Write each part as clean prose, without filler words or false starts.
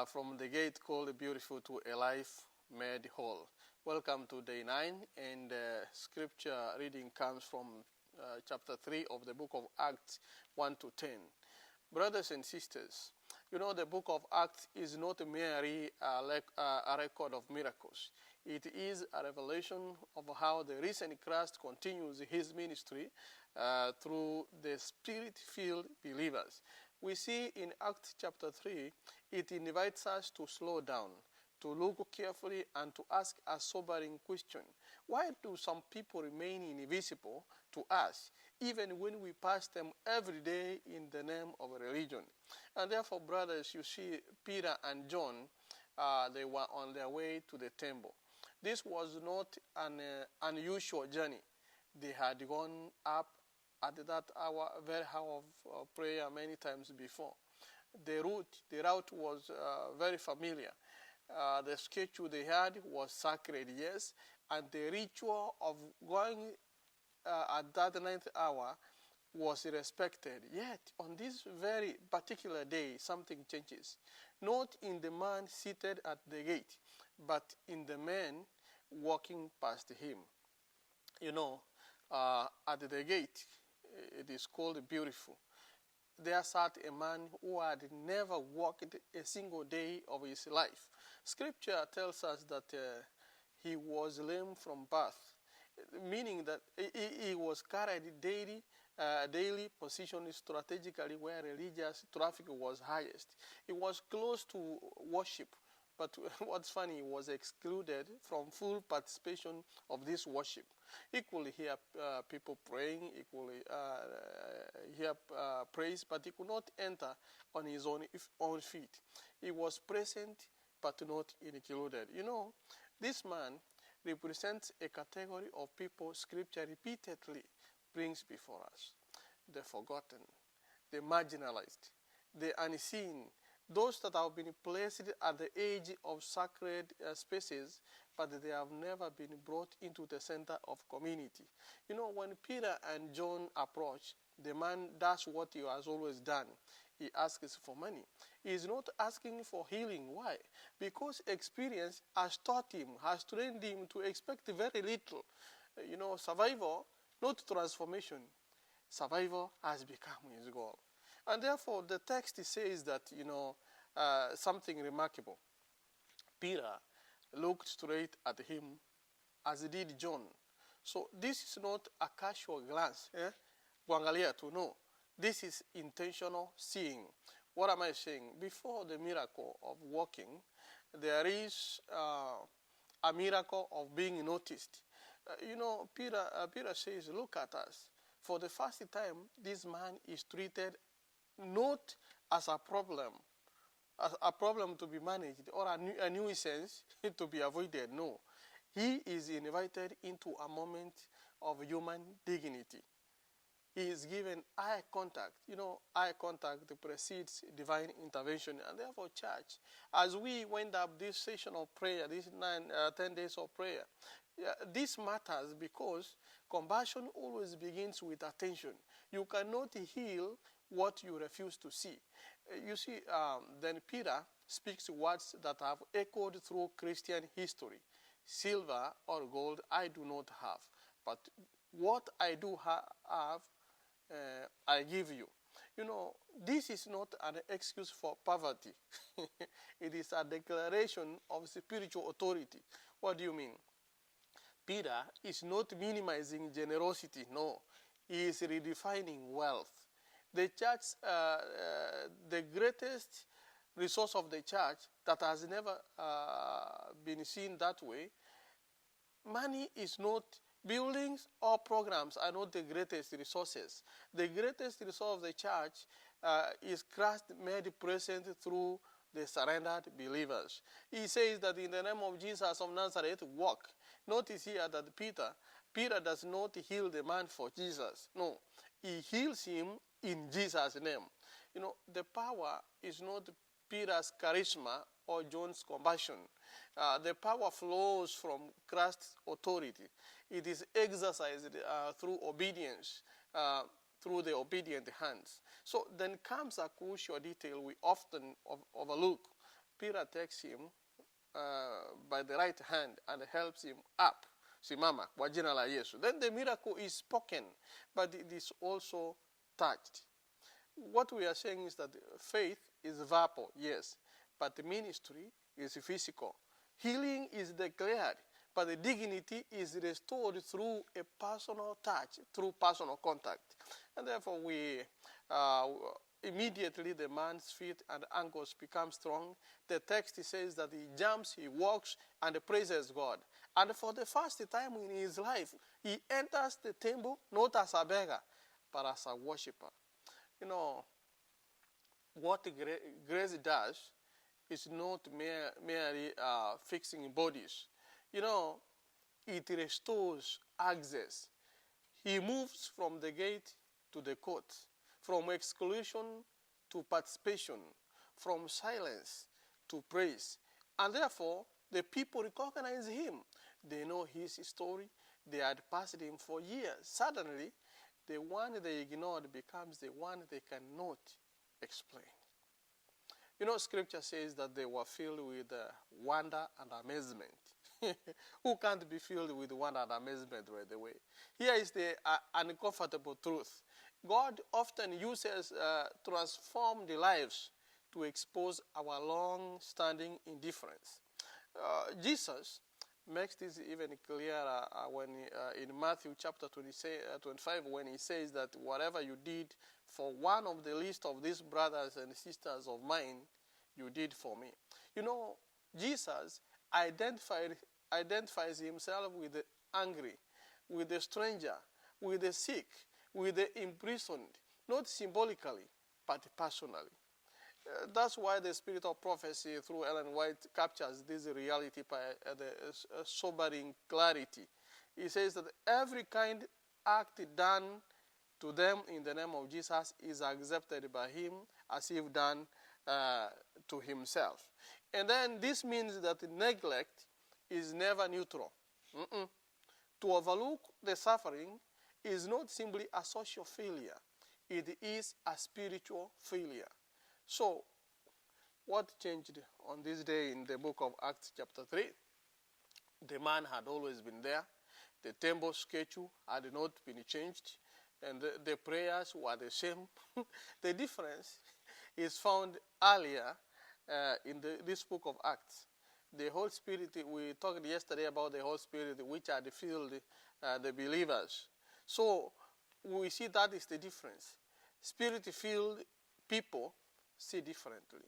from the gate called Beautiful to a Life Made Whole. Welcome to day 9, and scripture reading comes from chapter 3 of the book of Acts 1 to 10. Brothers and sisters, you know the book of Acts is not merely a record of miracles. It is a revelation of how the risen Christ continues his ministry through the Spirit-filled believers. We see in Acts chapter 3, it invites us to slow down, to look carefully, and to ask a sobering question. Why do some people remain invisible to us, even when we pass them every day in the name of religion? And therefore, brothers, you see Peter and John, they were on their way to the temple. This was not an unusual journey. They had gone up at that hour, very hour of prayer many times before. The route was very familiar. The schedule they had was sacred, yes, and the ritual of going at that ninth hour was respected. Yet, on this very particular day, something changes. Not in the man seated at the gate, but in the man walking past him. You know, at the gate, it is called Beautiful. There sat a man who had never walked a single day of his life. Scripture tells us that he was lame from birth, meaning that he was carried daily positioned strategically where religious traffic was highest. He was close to worship, but what's funny, he was excluded from full participation of this worship. Equally hear people praying, equally hear praise, but he could not enter on his own feet. He was present, but not included. You know, this man represents a category of people Scripture repeatedly brings before us. The forgotten, the marginalized, the unseen, those that have been placed at the edge of sacred spaces, but they have never been brought into the center of community. You know, when Peter and John approach, the man does what he has always done. He asks for money. He is not asking for healing. Why? Because experience has taught him, has trained him to expect very little. You know, survival, not transformation. Survival has become his goal. And therefore, the text says that, you know, something remarkable. Peter looked straight at him, as did John. So this is not a casual glance. Kuangalia tu, no. This is intentional seeing. What am I saying? Before the miracle of walking, there is a miracle of being noticed. You know, Peter says, look at us. For the first time, this man is treated not as a problem to be managed or a nuisance to be avoided. No. He is invited into a moment of human dignity. He is given eye contact. You know, eye contact precedes divine intervention. And therefore, church, as we wind up this session of prayer, this 10 days of prayer, this matters because compassion always begins with attention. You cannot heal what you refuse to see. You see, then Peter speaks words that have echoed through Christian history. Silver or gold I do not have, but what I do have, I give you. You know, this is not an excuse for poverty. It is a declaration of spiritual authority. What do you mean? Peter is not minimizing generosity, no. He is redefining wealth. The church, the greatest resource of the church that has never been seen that way, money is not, buildings or programs are not the greatest resources. The greatest resource of the church is Christ made present through the surrendered believers. He says that in the name of Jesus of Nazareth, walk. Notice here that Peter does not heal the man for Jesus. No, he heals him in Jesus' name. You know, the power is not Peter's charisma or John's compassion. The power flows from Christ's authority. It is exercised through obedience, through the obedient hands. So then comes a crucial detail we often overlook. Peter takes him by the right hand and helps him up. Simama, kwa jina la Yesu. Then the miracle is spoken, but it is also touched. What we are saying is that faith is verbal, yes, but the ministry is physical. Healing is declared, but the dignity is restored through a personal touch, through personal contact. And therefore, immediately the man's feet and ankles become strong. The text says that he jumps, he walks, and praises God. And for the first time in his life, he enters the temple not as a beggar, but as a worshiper. You know, what grace does is not merely fixing bodies. You know, it restores access. He moves from the gate to the court, from exclusion to participation, from silence to praise. And therefore, the people recognize him. They know his story. They had passed him for years. Suddenly, the one they ignored becomes the one they cannot explain. You know, Scripture says that they were filled with wonder and amazement. Who can't be filled with wonder and amazement right away? Here is the uncomfortable truth. God often uses transformed lives to expose our long-standing indifference. Jesus makes this even clearer when in Matthew chapter 25, when he says that whatever you did for one of the least of these brothers and sisters of mine, you did for me. You know, Jesus identifies himself with the angry, with the stranger, with the sick, with the imprisoned, not symbolically, but personally. That's why the spirit of prophecy through Ellen White captures this reality by the sobering clarity. He says that every kind act done to them in the name of Jesus is accepted by him as if done to himself. And then this means that neglect is never neutral. To overlook the suffering is not simply a social failure. It is a spiritual failure. So, what changed on this day in the book of Acts chapter 3? The man had always been there. The temple schedule had not been changed. And the prayers were the same. The difference is found earlier in this book of Acts. The Holy Spirit, we talked yesterday about the Holy Spirit, which had filled the believers. So, we see that is the difference. Spirit-filled people see differently.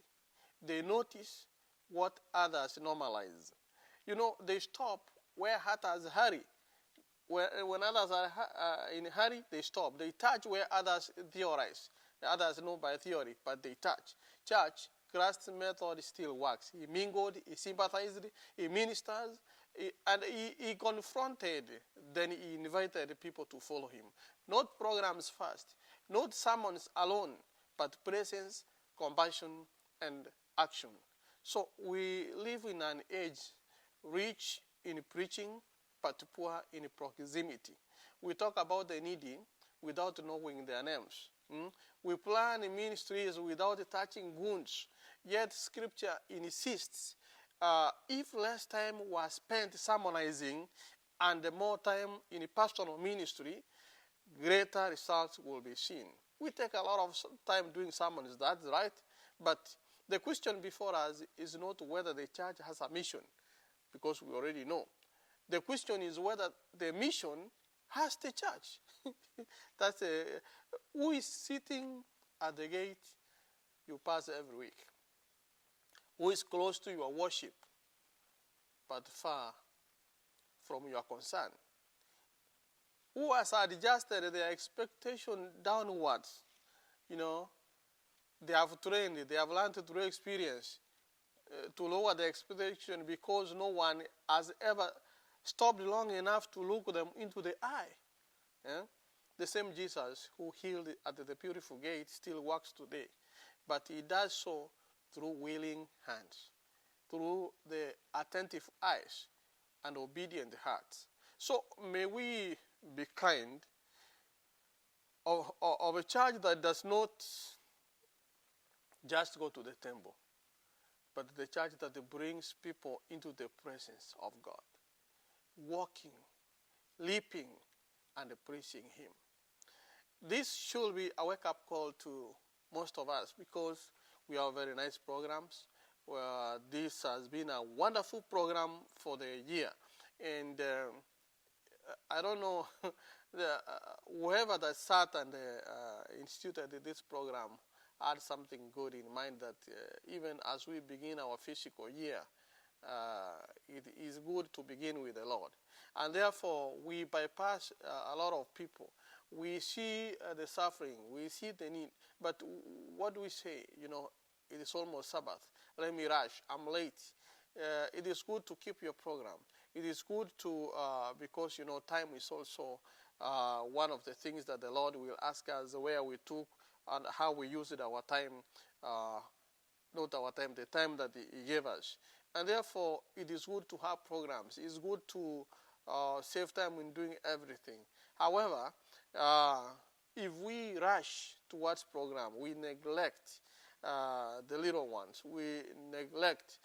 They notice what others normalize. You know, they stop where others hurry. When others are in a hurry, they stop. They touch where others theorize. Others know by theory, but they touch. Church, Christ's method still works. He mingled, he sympathized, he ministers, and he confronted. Then he invited people to follow him. Not programs first, not sermons alone, but presence, compassion, and action. So we live in an age rich in preaching, but poor in proximity. We talk about the needy without knowing their names. We plan ministries without touching wounds. Yet Scripture insists if less time was spent sermonizing and more time in pastoral ministry, greater results will be seen. We take a lot of time doing sermons, that's right. But the question before us is not whether the church has a mission, because we already know. The question is whether the mission has the church. That's who is sitting at the gate you pass every week? Who is close to your worship, but far from your concern? Who has adjusted their expectation downwards? You know, they have trained, they have learned through experience to lower the expectation because no one has ever stopped long enough to look them into the eye. Yeah? The same Jesus who healed at the beautiful gate still works today. But he does so through willing hands, through the attentive eyes and obedient hearts. So may we be kind of a church that does not just go to the temple, but the church that brings people into the presence of God, walking, leaping, and preaching Him. This should be a wake-up call to most of us, because we have very nice programs. This has been a wonderful program for the year. And I don't know, whoever that sat and instituted this program had something good in mind, that even as we begin our physical year, it is good to begin with the Lord. And therefore, we bypass a lot of people. We see the suffering, we see the need, but what do we say? It is almost Sabbath. Let me rush, I'm late. It is good to keep your program. It is good to, because, time is also one of the things that the Lord will ask us, where we took and how we used our time, not our time, the time that He gave us. And therefore, it is good to have programs. It's good to save time in doing everything. However, if we rush towards program, we neglect the little ones, we neglect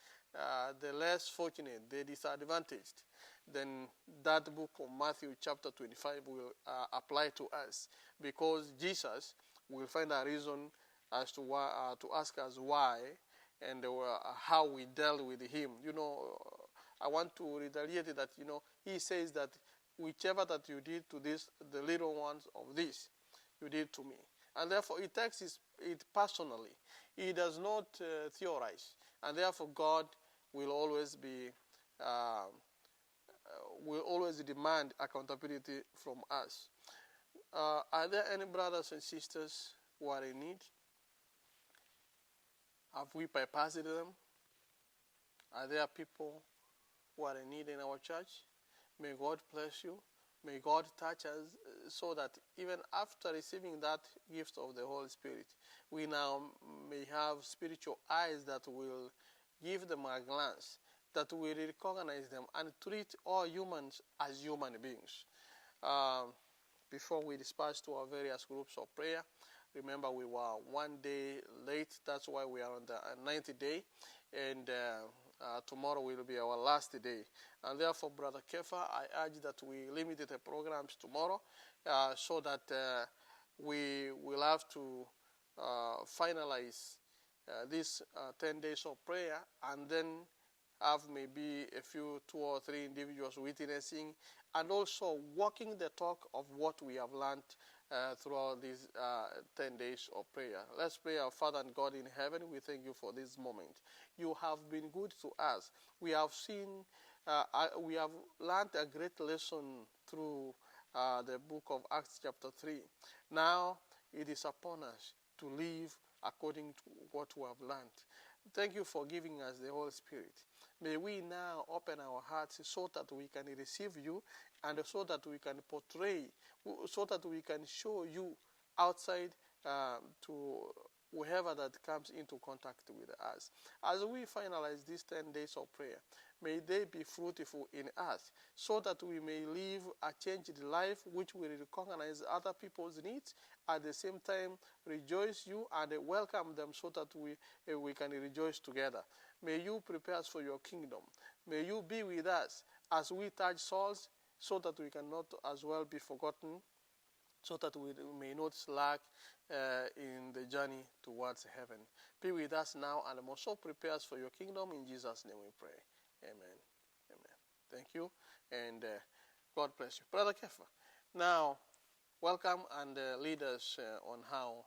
the less fortunate, the disadvantaged, then that book of Matthew chapter 25 will apply to us, because Jesus will find a reason as to why, to ask us why and how we dealt with Him. I want to reiterate that, He says that whichever that you did to this, the little ones of this, you did to me. And therefore, He takes it personally. He does not theorize. And therefore, God will always demand accountability from us. Are there any brothers and sisters who are in need? Have we bypassed them? Are there people who are in need in our church? May God bless you. May God touch us, so that even after receiving that gift of the Holy Spirit, we now may have spiritual eyes that will give them a glance, that will recognize them and treat all humans as human beings. Before we dispatch to our various groups of prayer, remember we were one day late. That's why we are on the 90th day. And tomorrow will be our last day. And therefore, Brother Kefa, I urge that we limit the programs tomorrow, so that we will have to finalize these 10 days of prayer, and then have maybe a few, 2 or 3 individuals witnessing, and also walking the talk of what we have learned throughout these 10 days of prayer. Let's pray. Our Father and God in heaven, we thank you for this moment. You have been good to us. We have seen, we have learned a great lesson through the book of Acts chapter 3. Now it is upon us to live according to what we have learned. Thank you for giving us the Holy Spirit. May we now open our hearts so that we can receive you, and so that we can portray, so that we can show you outside to whoever that comes into contact with us. As we finalize these 10 days of prayer, may they be fruitful in us, so that we may live a changed life which will recognize other people's needs, at the same time rejoice you and welcome them, so that we can rejoice together. May you prepare us for your kingdom. May you be with us as we touch souls, so that we cannot as well be forgotten, so that we may not slack in the journey towards heaven. Be with us now, and also prepare us for your kingdom. In Jesus' name we pray. Amen. Amen. Thank you, and God bless you. Brother Kefa, now welcome and lead us on how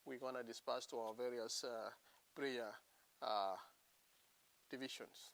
we're going to disperse to our various prayer divisions.